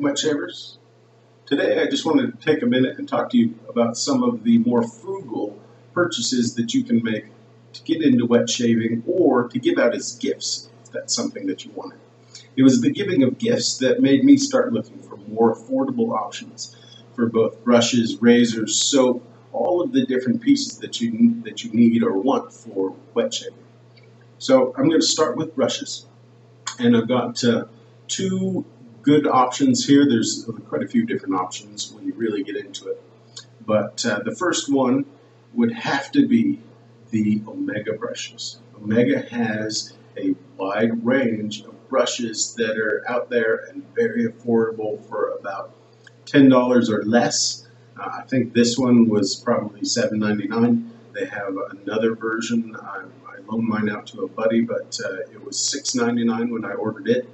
Welcome, wet shavers. Today I just wanted to take a minute and talk to you about some of the more frugal purchases that you can make to get into wet shaving or to give out as gifts if that's something that you wanted. It was the giving of gifts that made me start looking for more affordable options for both brushes, razors, soap, all of the different pieces that you need or want for wet shaving. So I'm going to start with brushes, and I've got two good options here. There's quite a few different options when you really get into it, but the first one would have to be the Omega brushes. Omega has a wide range of brushes that are out there and very affordable for about $10 or less. I think this one was probably $7.99. They have another version. I loaned mine out to a buddy, but it was $6.99 when I ordered it.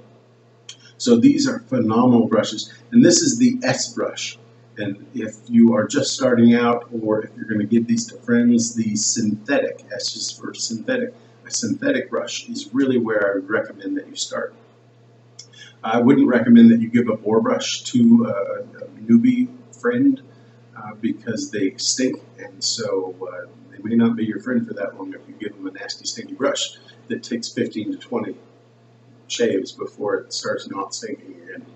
So these are phenomenal brushes, and this is the S brush. And if you are just starting out, or if you're going to give these to friends, the synthetic, S is for synthetic, a synthetic brush is really where I would recommend that you start. I wouldn't recommend that you give a boar brush to a newbie friend because they stink, and so they may not be your friend for that long if you give them a nasty stinky brush that takes 15 to 20 shaves before it starts not stinking again.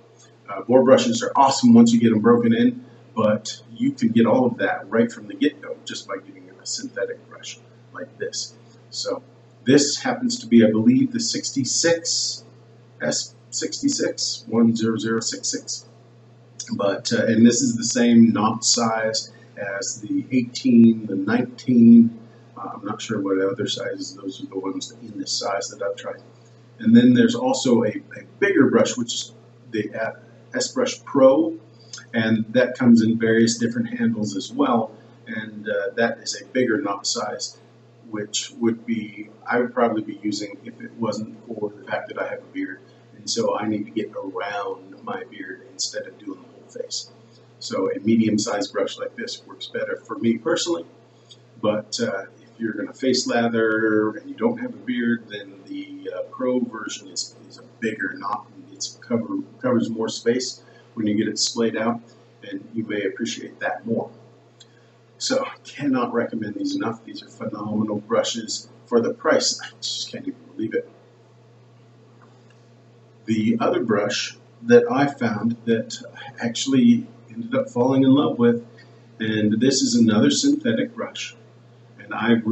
Boar brushes are awesome once you get them broken in, but you can get all of that right from the get-go just by getting a synthetic brush like this. So this happens to be, I believe, the 66 S66 10066. But and this is the same knot size as the 18, the 19. I'm not sure what other sizes. Those are the ones in this size that I've tried. And then there's also a bigger brush, which is the S Brush Pro, and that comes in various different handles as well. And that is a bigger knot size, which I would probably be using if it wasn't for the fact that I have a beard. And so I need to get around my beard instead of doing the whole face. So a medium-sized brush like this works better for me personally. But if you're going to face lather and you don't have a beard, then the Pro version is a bigger knot. It covers more space when you get it splayed out, and you may appreciate that more. So cannot recommend these enough. These are phenomenal brushes for the price. I just can't even believe it. The other brush that I found that I actually ended up falling in love with, and this is another synthetic brush. And I've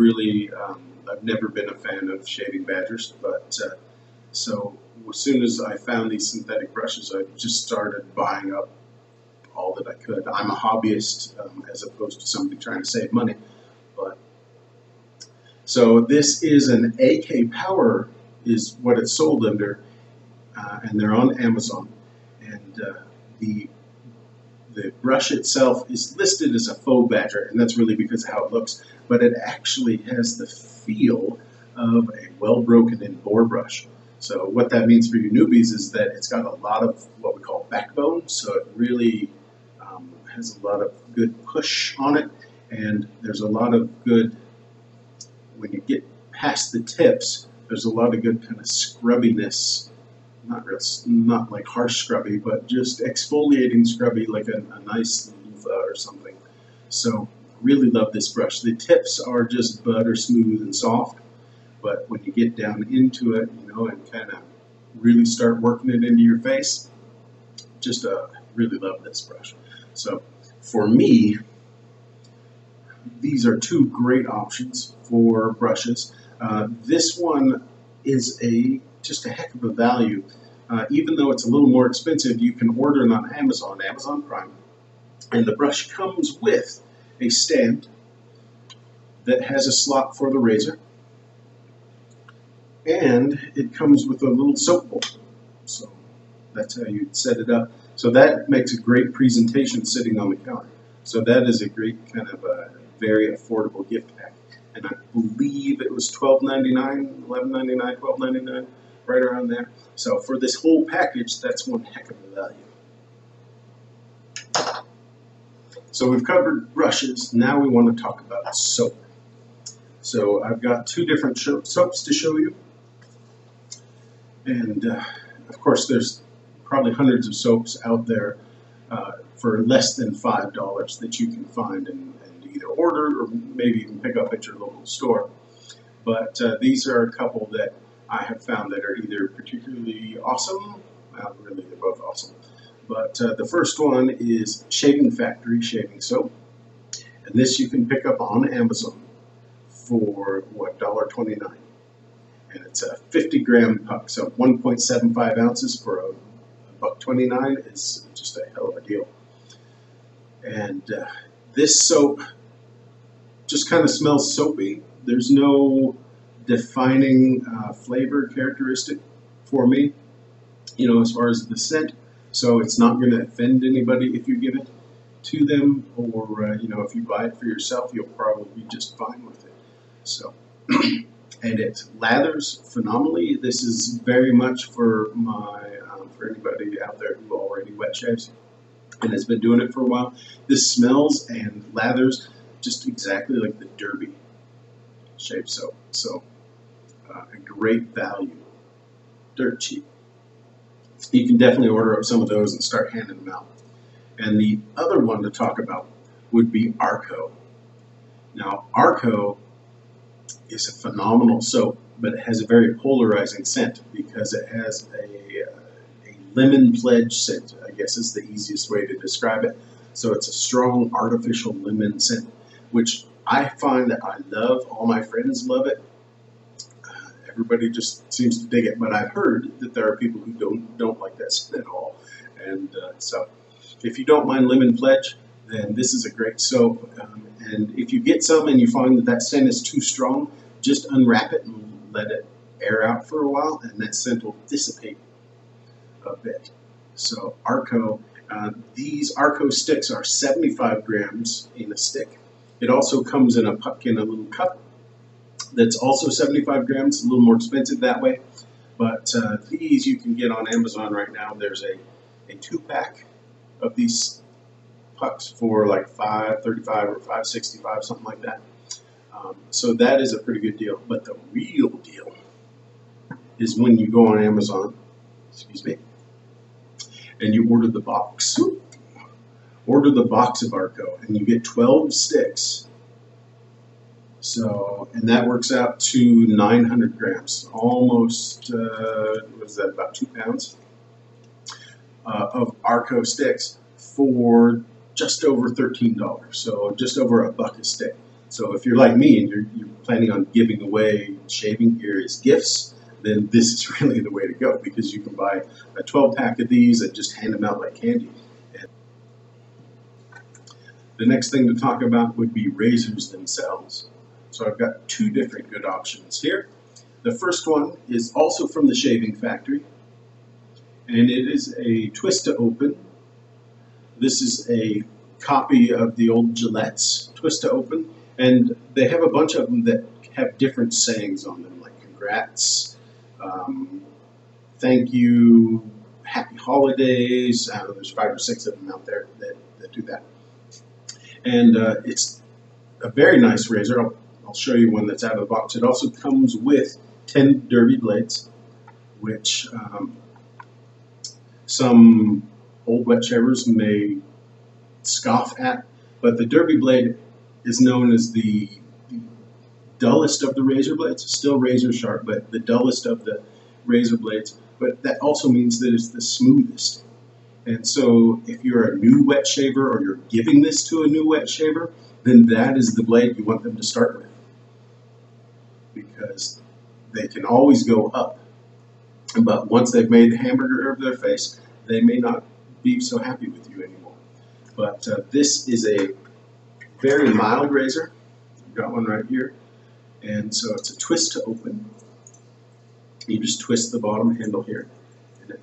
never been a fan of shaving badgers, but so as soon as I found these synthetic brushes, I just started buying up all that I could. I'm a hobbyist as opposed to somebody trying to save money. But so this is an AKPOWER is what it's sold under, and they're on Amazon. And the brush itself is listed as a faux badger, and that's really because of how it looks, but it actually has the feel of a well-broken-in boar brush. So what that means for you newbies is that it's got a lot of what we call backbone, so it really has a lot of good push on it, and there's a lot of good, when you get past the tips, there's a lot of good kind of scrubbiness. Not like harsh scrubby, but just exfoliating scrubby, like a nice loofah or something. So really love this brush. The tips are just butter smooth and soft, but when you get down into it, and kind of really start working it into your face, just really love this brush. So for me, these are two great options for brushes. This one is just a heck of a value. Even though it's a little more expensive, you can order it on Amazon Prime, and the brush comes with a stand that has a slot for the razor, and it comes with a little soap bowl. So that's how you set it up. So that makes a great presentation sitting on the counter. So that is a great kind of a very affordable gift pack. And I believe it was $12.99, $11.99, $12.99, right around there. So for this whole package, that's one heck of a value. So we've covered brushes. Now we want to talk about soap. So I've got two different soaps to show you. And of course, there's probably hundreds of soaps out there for less than $5 that you can find and either order or maybe even pick up at your local store. But these are a couple that I have found that are either particularly awesome. Well, really, they're both awesome. But the first one is Shaving Factory Shaving Soap. And this you can pick up on Amazon for, what, $1.29. And it's a 50-gram puck, so 1.75 ounces for a $1.29 is just a hell of a deal. And this soap just kind of smells soapy. There's no defining flavor characteristic for me, you know, as far as the scent. So it's not going to offend anybody if you give it to them, or you know, if you buy it for yourself, you'll probably be just fine with it. So, and it lathers phenomenally. This is very much for for anybody out there who already wet shaves and has been doing it for a while. This smells and lathers just exactly like the Derby shave soap. So a great value, dirt cheap. You can definitely order up some of those and start handing them out. And the other one to talk about would be Arko. Now, Arko is a phenomenal soap, but it has a very polarizing scent because it has a lemon pledge scent, I guess is the easiest way to describe it. So it's a strong artificial lemon scent, which I find that I love. All my friends love it. Everybody just seems to dig it, but I've heard that there are people who don't like that scent at all. And so if you don't mind lemon pledge, then this is a great soap. And if you get some and you find that that scent is too strong, just unwrap it and let it air out for a while, and that scent will dissipate a bit. So Arko, these Arko sticks are 75 grams in a stick. It also comes in a puck in a little cup that's also 75 grams, a little more expensive that way. But these you can get on Amazon right now. There's a 2-pack of these pucks for like $5.35 or $5.65, something like that. So that is a pretty good deal. But the real deal is when you go on Amazon, excuse me, and you order the box. Order the box of Arko, and you get 12 sticks. So, and that works out to 900 grams, almost, what is that, about 2 pounds of Arko sticks for just over $13. So just over $1 a stick. So if you're like me and you're planning on giving away shaving gear as gifts, then this is really the way to go, because you can buy a 12-pack of these and just hand them out like candy. And the next thing to talk about would be razors themselves. So I've got 2 different good options here. The first one is also from the Shaving Factory, and it is a twist to open. This is a copy of the old Gillette's twist to open, and they have a bunch of them that have different sayings on them, like congrats, thank you, happy holidays. I don't know, there's 5 or 6 of them out there that do that. And it's a very nice razor. I'll show you one that's out of the box. It also comes with 10 derby blades, which some old wet shavers may scoff at, but the derby blade is known as the dullest of the razor blades. Still razor sharp, but the dullest of the razor blades. But that also means that it's the smoothest. And so if you're a new wet shaver or you're giving this to a new wet shaver, then that is the blade you want them to start with, because they can always go up. But once they've made the hamburger of their face, they may not be so happy with you anymore. But this is a very mild razor. I've got one right here. And so it's a twist to open. You just twist the bottom handle here, and it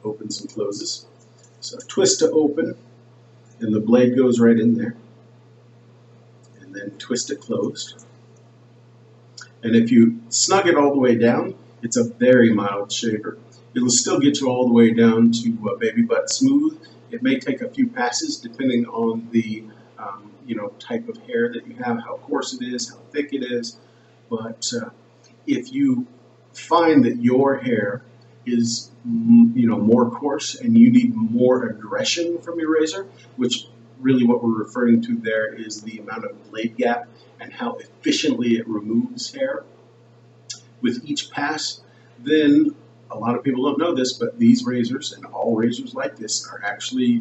opens and closes. So twist to open, and the blade goes right in there. And then twist it closed. And if you snug it all the way down, it's a very mild shaver. It'll still get you all the way down to baby butt smooth. It may take a few passes depending on the type of hair that you have, how coarse it is, how thick it is. But if you find that your hair is more coarse and you need more aggression from your razor, which really what we're referring to there is the amount of blade gap and how efficiently it removes hair with each pass, then a lot of people don't know this, but these razors and all razors like this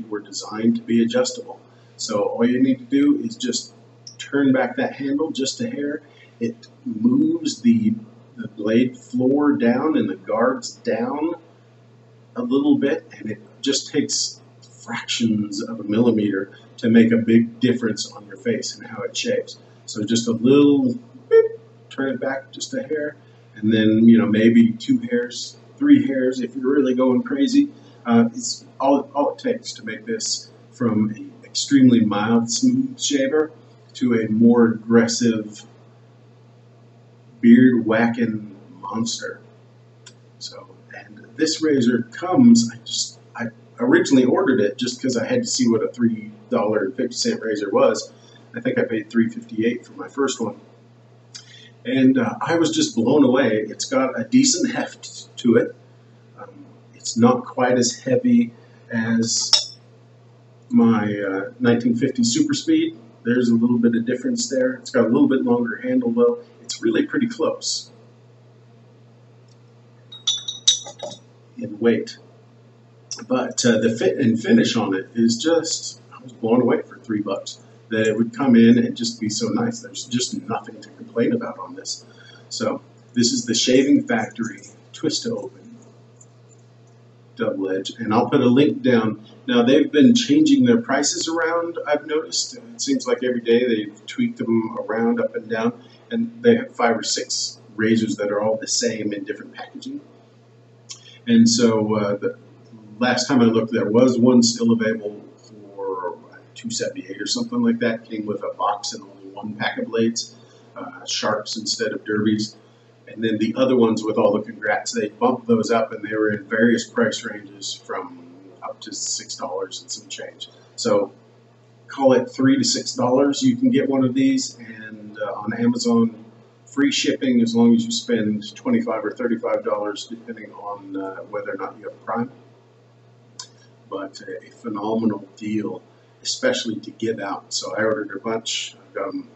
were designed to be adjustable. So all you need to do is just turn back that handle just a hair. It moves the blade floor down and the guards down a little bit, and it just takes fractions of a millimeter to make a big difference on your face and how it shapes. So just a little beep, turn it back just a hair, and then maybe 2 hairs, 3 hairs if you're really going crazy. It's all it takes to make this from an extremely mild smooth shaver to a more aggressive beard whacking monster. So, and this razor comes, I originally ordered it just because I had to see what a $3.50 razor was. I think I paid $3.58 for my first one. And I was just blown away. It's got a decent heft to it. It's not quite as heavy as my 1950 Super Speed. There's a little bit of difference there. It's got a little bit longer handle though. It's really pretty close in weight. But the fit and finish on it is just, I was blown away for $3. That it would come in and just be so nice. There's just nothing to complain about on this. So this is the Shaving Factory Twist to Open double edge, and I'll put a link down. Now they've been changing their prices around, I've noticed. It seems like every day they've tweaked them around up and down, and they have 5 or 6 razors that are all the same in different packaging. And so the last time I looked, there was one still available for $2.78 or something like that. Came with a box and only 1 pack of blades, sharps instead of derbies. And then the other ones with all the congrats, they bumped those up, and they were in various price ranges from up to $6 and some change. So call it $3 to $6. You can get one of these, and on Amazon, free shipping as long as you spend $25 or $35, depending on whether or not you have Prime. But a phenomenal deal, especially to give out. So I ordered a bunch. I've got them,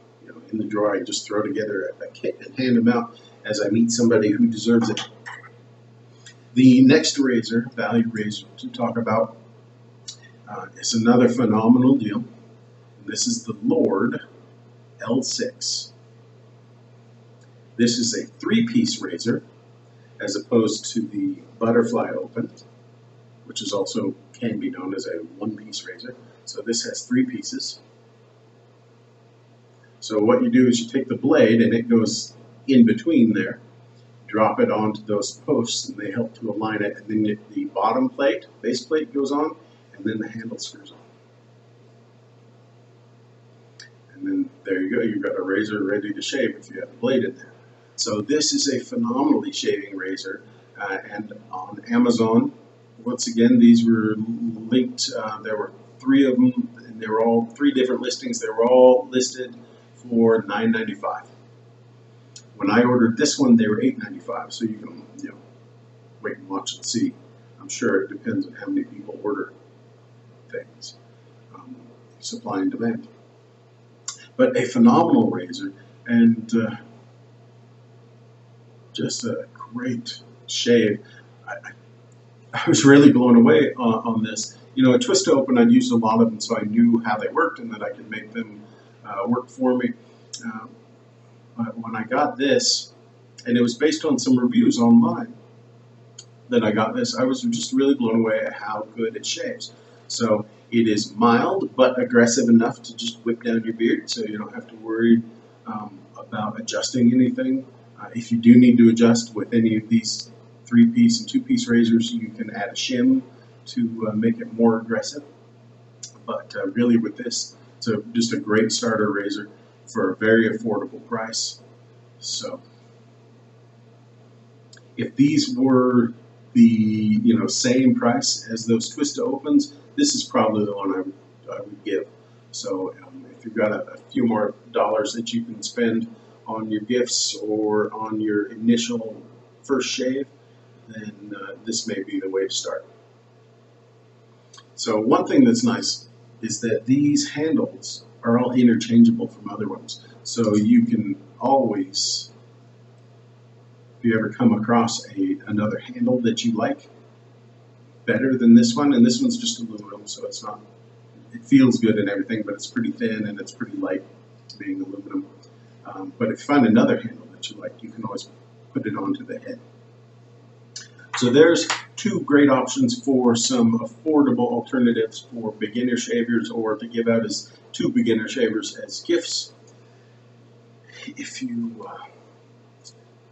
in the drawer. I just throw together a kit and hand them out as I meet somebody who deserves it. The next razor, value razor, to talk about is another phenomenal deal. This is the Lord L6. This is a 3-piece razor, as opposed to the Butterfly Open, which is also can be known as a 1-piece razor. So this has 3 pieces. So what you do is you take the blade, and it goes in between there, drop it onto those posts, and they help to align it, and then the bottom plate, base plate, goes on, and then the handle screws on. And then there you go, you've got a razor ready to shave if you have a blade in there. So this is a phenomenally shaving razor, and on Amazon, once again, these were linked, there were 3 of them, and they were all 3 different listings. They were all listed for $9.95. When I ordered this one, they were $8.95, so you can wait and watch and see. I'm sure it depends on how many people order things, supply and demand. But a phenomenal razor, and just a great shave. I was really blown away on this. A twist to open, I'd used a lot of them, so I knew how they worked and that I could make them work for me. But when I got this, and it was based on some reviews online that I got this, I was just really blown away at how good it shaves. So it is mild, but aggressive enough to just whip down your beard, so you don't have to worry about adjusting anything. If you do need to adjust with any of these 3-piece and 2-piece razors, you can add a shim to make it more aggressive. But really with this, it's just a great starter razor for a very affordable price. So if these were the same price as those twist to opens, this is probably the one I would give. So if you've got a few more dollars that you can spend on your gifts or on your initial first shave, then this may be the way to start. So one thing that's nice is that these handles are all interchangeable from other ones. So you can always, if you ever come across another handle that you like better than this one, and this one's just aluminum, so it's not, it feels good and everything, but it's pretty thin and it's pretty light being aluminum. But if you find another handle that you like, you can always put it onto the head. So there's two great options for some affordable alternatives for beginner shavers, or to give out as two beginner shavers as gifts. If you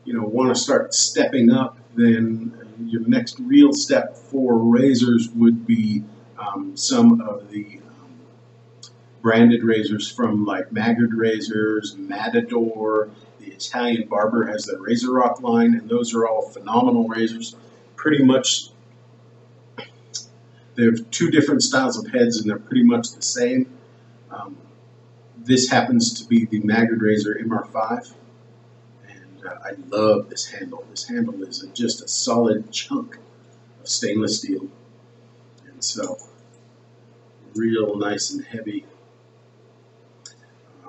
want to start stepping up, then your next real step for razors would be some of the branded razors from like Maggard Razors, Matador. The Italian Barber has the Razor Rock line, and those are all phenomenal razors. Pretty much, they have two different styles of heads, and they're pretty much the same. This happens to be the Maggard Razor MR5, and I love this handle. This handle is just a solid chunk of stainless steel, and so real nice and heavy,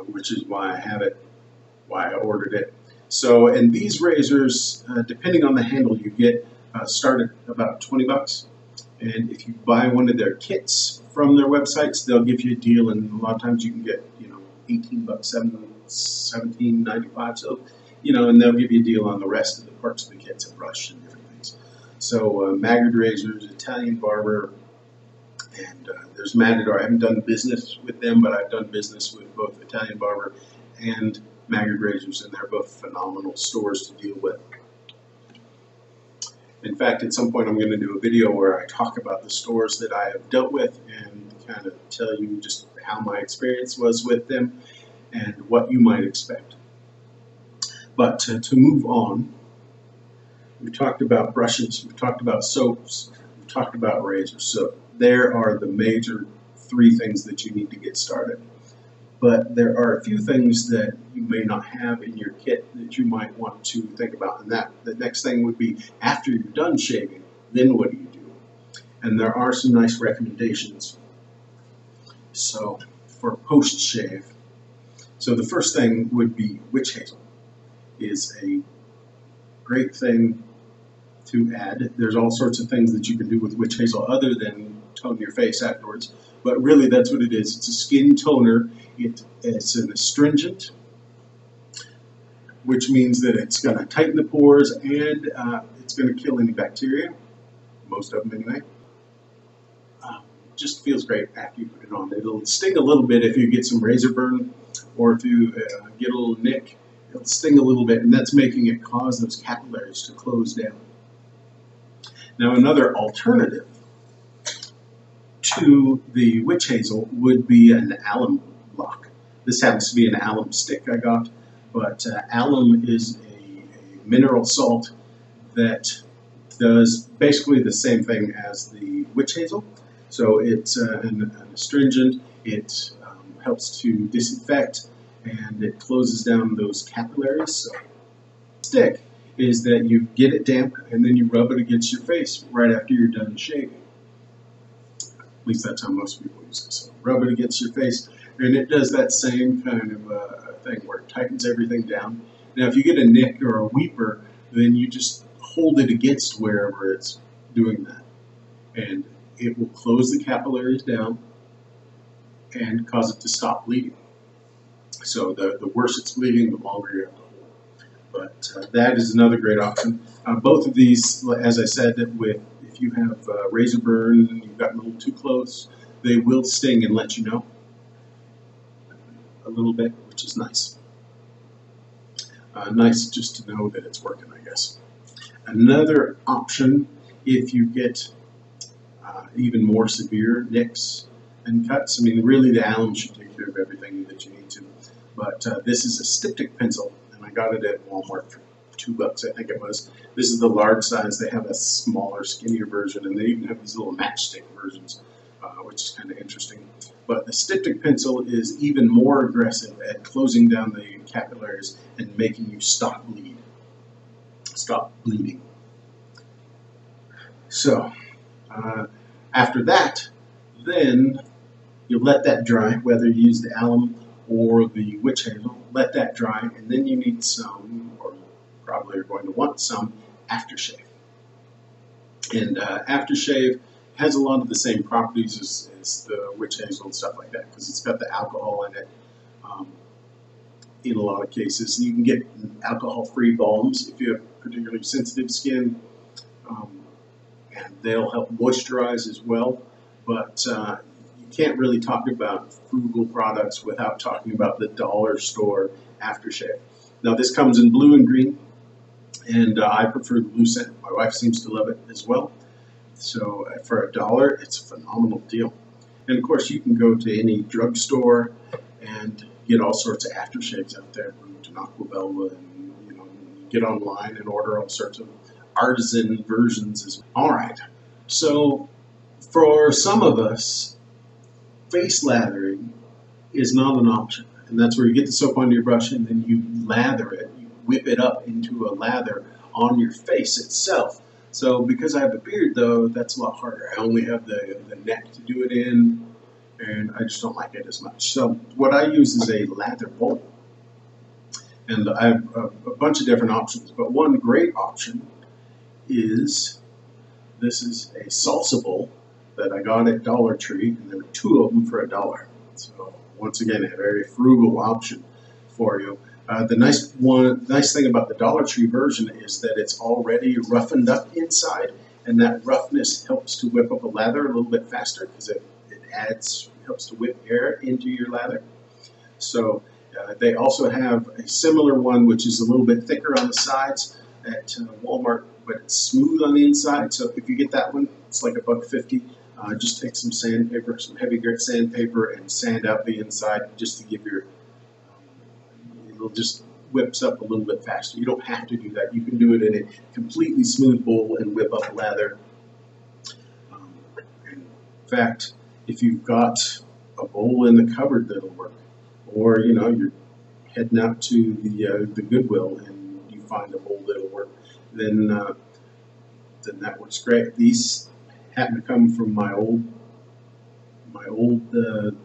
which is why I have it, why I ordered it. So, and these razors, depending on the handle you get, start at about 20 bucks. And if you buy one of their kits from their websites, they'll give you a deal, and a lot of times you can get, 18 bucks, $17.95. So, and they'll give you a deal on the rest of the parts of the kits, a brush and different things. So, Maggard Razors, Italian Barber, and there's Matador. I haven't done business with them, but I've done business with both Italian Barber and Maggard Razors, and they're both phenomenal stores to deal with. In fact, at some point I'm going to do a video where I talk about the stores that I have dealt with and kind of tell you just how my experience was with them and what you might expect. But to move on, we talked about brushes, we talked about soaps, we talked about razors. So there are the major three things that you need to get started. But there are a few things that you may not have in your kit that you might want to think about. And the next thing would be, after you're done shaving, then what do you do? And there are some nice recommendations. So for post-shave, so the first thing would be witch hazel. Is a great thing to add. There's all sorts of things that you can do with witch hazel other than tone your face afterwards. But really, that's what it is. It's a skin toner. It's an astringent, which means that it's going to tighten the pores and it's going to kill any bacteria, most of them anyway. Just feels great after you put it on. It'll sting a little bit if you get some razor burn, or if you get a little nick. It'll sting a little bit, and that's making it cause those capillaries to close down. Now, another alternative to the witch hazel would be an alum block. This happens to be an alum stick I got, but alum is a mineral salt that does basically the same thing as the witch hazel. So it's an astringent. It helps to disinfect, and it closes down those capillaries. So the stick is that you get it damp and then you rub it against your face right after you're done shaving. At least that's how most people use it. So rub it against your face, and it does that same kind of thing where it tightens everything down. Now if you get a nick or a weeper, then you just hold it against wherever it's doing that, and it will close the capillaries down and cause it to stop bleeding. So the worse it's bleeding, the longer you have to hold. But that is another great option. Both of these, as I said, if you have razor burn and you've gotten a little too close, they will sting and let you know a little bit, which is nice. Nice just to know that it's working, I guess. Another option, if you get even more severe nicks and cuts, I mean, really the alum should take care of everything that you need to. But this is a styptic pencil, and I got it at Walmart for $2, I think it was. This is the large size. They have a smaller, skinnier version, and they even have these little matchstick versions, which is kind of interesting. But the styptic pencil is even more aggressive at closing down the capillaries and making you stop bleeding. So after that, then you let that dry, whether you use the alum or the witch hazel, let that dry, and then you need some, or probably are going to want some, aftershave. And aftershave has a lot of the same properties as the witch hazel and stuff like that, because it's got the alcohol in it. In a lot of cases, you can get alcohol-free balms if you have particularly sensitive skin, and they'll help moisturize as well. But you can't really talk about frugal products without talking about the dollar store aftershave. Now this comes in blue and green, and I prefer the blue scent. My wife seems to love it as well. So for $1, it's a phenomenal deal. And of course, you can go to any drugstore and get all sorts of aftershaves out there. Go to Aquabella, and get online and order all sorts of artisan versions. All right. So for some of us, face lathering is not an option, and that's where you get the soap onto your brush and then you lather it. You whip it up into a lather on your face itself. So because I have a beard, though, that's a lot harder. I only have the neck to do it in, and I just don't like it as much. So what I use is a lather bowl, and I have a bunch of different options, but one great option is, this is a salsa bowl that I got at Dollar Tree, and there were 2 of them for $1. So once again, a very frugal option for you. The nice thing about the Dollar Tree version is that it's already roughened up inside, and that roughness helps to whip up a lather a little bit faster because it helps to whip air into your lather. So they also have a similar one which is a little bit thicker on the sides at Walmart, but it's smooth on the inside. So if you get that one, it's like $1.50. Just take some sandpaper, some heavy grit sandpaper, and sand out the inside just to give your, it'll just whips up a little bit faster. You don't have to do that. You can do it in a completely smooth bowl and whip up lather. In fact, if you've got a bowl in the cupboard that'll work, or you're heading out to the Goodwill and you find a bowl that'll work, then that works great. These happen to come from my old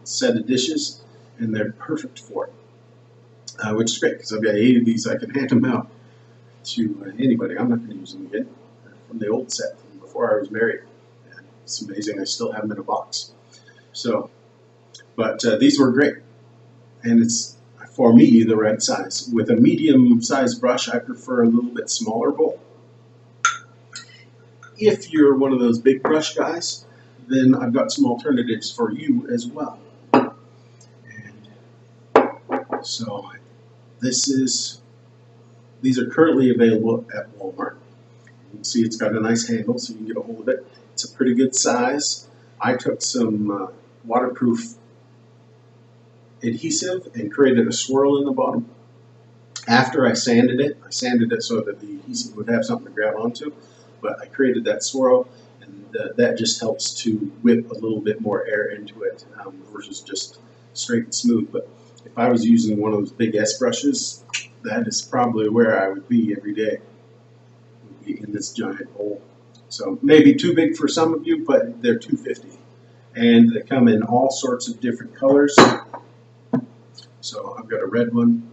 set of dishes, and they're perfect for it, which is great because I've got 8 of these. I can hand them out to anybody. I'm not going to use them again. They're from the old set from before I was married. And it's amazing. I still have them in a box. So, but these were great, and it's for me the right size. With a medium-sized brush, I prefer a little bit smaller bowl. If you're one of those big brush guys, then I've got some alternatives for you as well. And so these are currently available at Walmart. You can see it's got a nice handle so you can get a hold of it. It's a pretty good size. I took some waterproof adhesive and created a swirl in the bottom. After I sanded it so that the adhesive would have something to grab onto. But I created that swirl, and that just helps to whip a little bit more air into it versus just straight and smooth. But if I was using one of those big S brushes, that is probably where I would be every day, would be in this giant bowl. So maybe too big for some of you, but they're $2.50. And they come in all sorts of different colors. So I've got a red one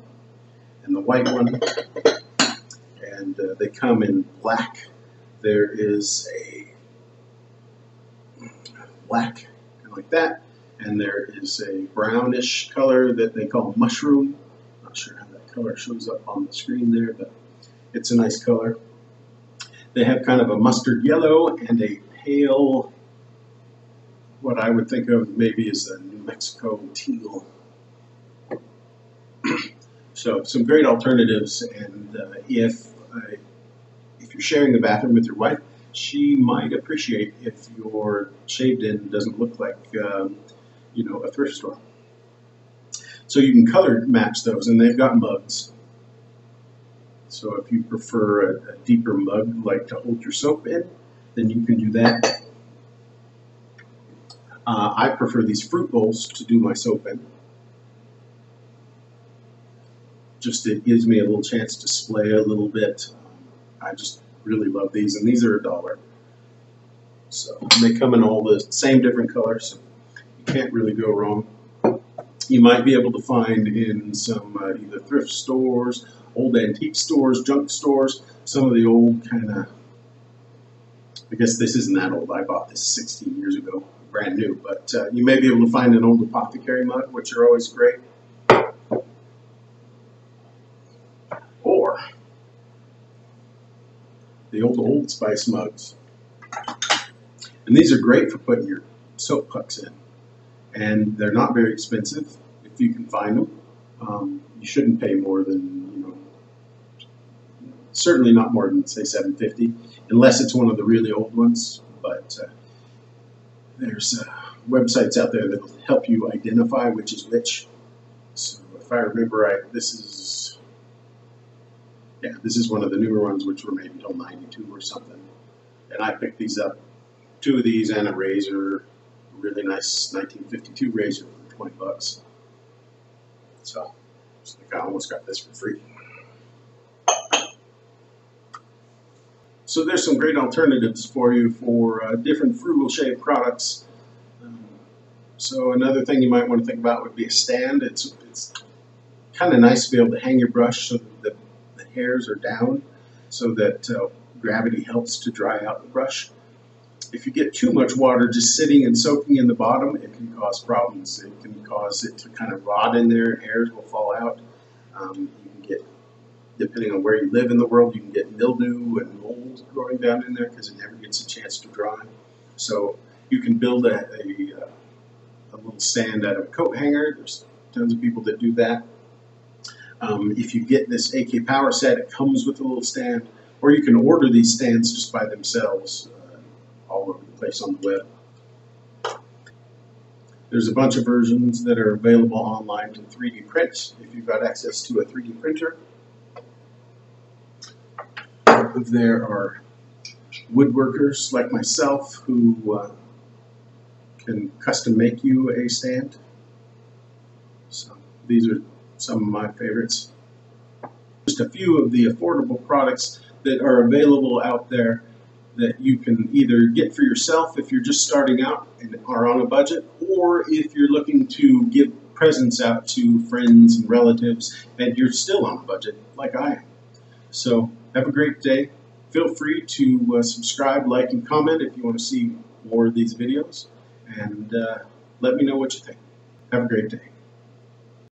and the white one, and they come in black. There is a black, kind of like that, and there is a brownish color that they call mushroom. Not sure how that color shows up on the screen there, but it's a nice color. They have kind of a mustard yellow and a pale, what I would think of maybe as a New Mexico teal. So some great alternatives, and if you're sharing the bathroom with your wife, she might appreciate if your shaved end doesn't look like a thrift store. So you can color match those, and they've got mugs. So if you prefer a deeper mug, like to hold your soap in, then you can do that. I prefer these fruit bowls to do my soap in. Just it gives me a little chance to splay a little bit. I just really love these, and these are $1. So they come in all the same different colors, so you can't really go wrong. You might be able to find in some either thrift stores, old antique stores, junk stores, some of the old kind of, I guess this isn't that old, I bought this 16 years ago, brand new, but you may be able to find an old apothecary mug, which are always great. Or the old Old Spice mugs. And these are great for putting your soap pucks in. And they're not very expensive if you can find them. You shouldn't pay more than, certainly not more than, say, $7.50, unless it's one of the really old ones. But there's websites out there that will help you identify which is which. So if I remember right, this is one of the newer ones, which were made until '92 or something. And I picked these up, 2 of these and a razor, a really nice 1952 razor for 20 bucks. So it's like I almost got this for free. So there's some great alternatives for you for different frugal shave products. So another thing you might want to think about would be a stand. It's kind of nice to be able to hang your brush so that the hairs are down, so that gravity helps to dry out the brush. If you get too much water just sitting and soaking in the bottom, it can cause problems. It can cause it to kind of rot in there, and hairs will fall out. You can get, depending on where you live in the world, you can get mildew and mold growing down in there because it never gets a chance to dry. So you can build a little stand out of a coat hanger. There's tons of people that do that. If you get this AKPOWER set, it comes with a little stand, or you can order these stands just by themselves all over the place on the web. There's a bunch of versions that are available online to 3D print if you've got access to a 3D printer. There are woodworkers like myself who can custom make you a stand. So these are some of my favorites. Just a few of the affordable products that are available out there that you can either get for yourself if you're just starting out and are on a budget, or if you're looking to give presents out to friends and relatives and you're still on a budget like I am. So have a great day. Feel free to subscribe, like, and comment if you want to see more of these videos, and let me know what you think. Have a great day.